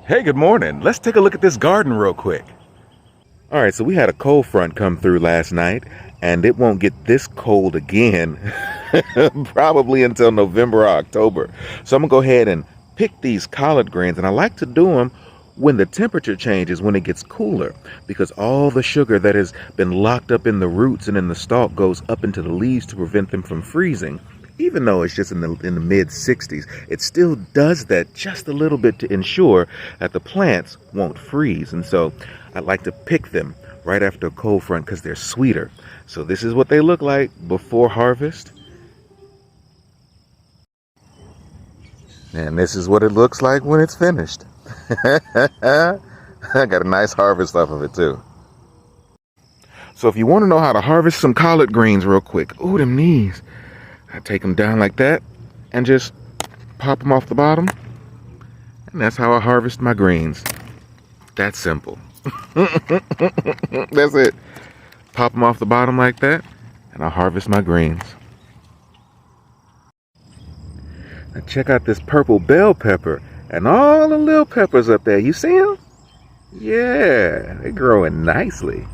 Hey, good morning. Let's take a look at this garden real quick. All right, so we had a cold front come through last night, and it won't get this cold again probably until November or October. So I'm gonna go ahead and pick these collard greens, and I like to do them when the temperature changes, when it gets cooler, because all the sugar that has been locked up in the roots and in the stalk goes up into the leaves to prevent them from freezing. Even though it's just in the mid 60s, it still does that just a little bit to ensure that the plants won't freeze. And so I like to pick them right after a cold front because they're sweeter. So this is what they look like before harvest. And this is what it looks like when it's finished. I got a nice harvest off of it too. So if you want to know how to harvest some collard greens real quick, ooh, them knees. I take them down like that and just pop them off the bottom. And that's how I harvest my greens. That's simple. That's it. Pop them off the bottom like that and I harvest my greens. Now check out this purple bell pepper and all the little peppers up there. You see them? Yeah, they're growing nicely.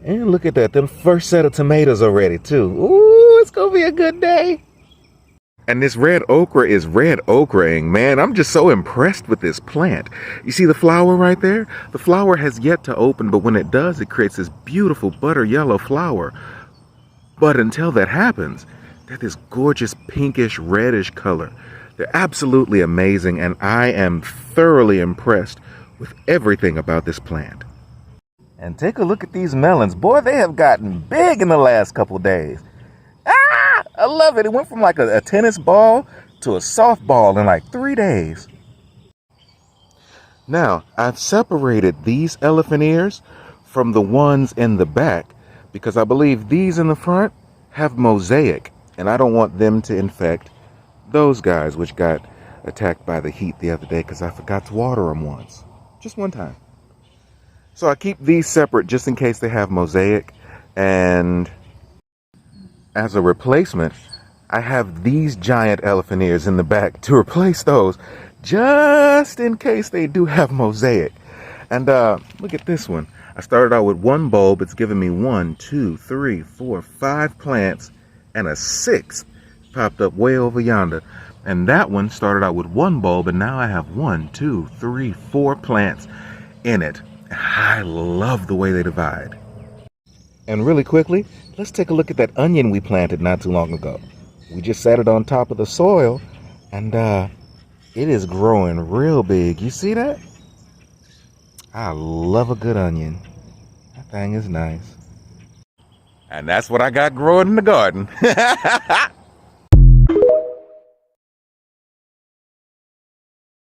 And look at that, them first set of tomatoes already too. Ooh, it's gonna be a good day. And this red okra is red okraing, man. I'm just so impressed with this plant. You see the flower right there? The flower has yet to open, but when it does, it creates this beautiful butter yellow flower. But until that happens, they're this gorgeous pinkish reddish color. They're absolutely amazing, and I am thoroughly impressed with everything about this plant. And take a look at these melons. Boy, they have gotten big in the last couple days. Ah, I love it. It went from like a tennis ball to a softball in like 3 days. Now, I've separated these elephant ears from the ones in the back because I believe these in the front have mosaic, and I don't want them to infect those guys, which got attacked by the heat the other day because I forgot to water them once. Just one time. So I keep these separate just in case they have mosaic, and as a replacement, I have these giant elephant ears in the back to replace those just in case they do have mosaic. And look at this one. I started out with one bulb. It's given me 1, 2, 3, 4, 5 plants, and a 6th popped up way over yonder. And that one started out with one bulb, and now I have 1, 2, 3, 4 plants in it. I love the way they divide. And really quickly, let's take a look at that onion we planted not too long ago. We just set it on top of the soil, and it is growing real big. You see that? I love a good onion. That thing is nice. And that's what I got growing in the garden.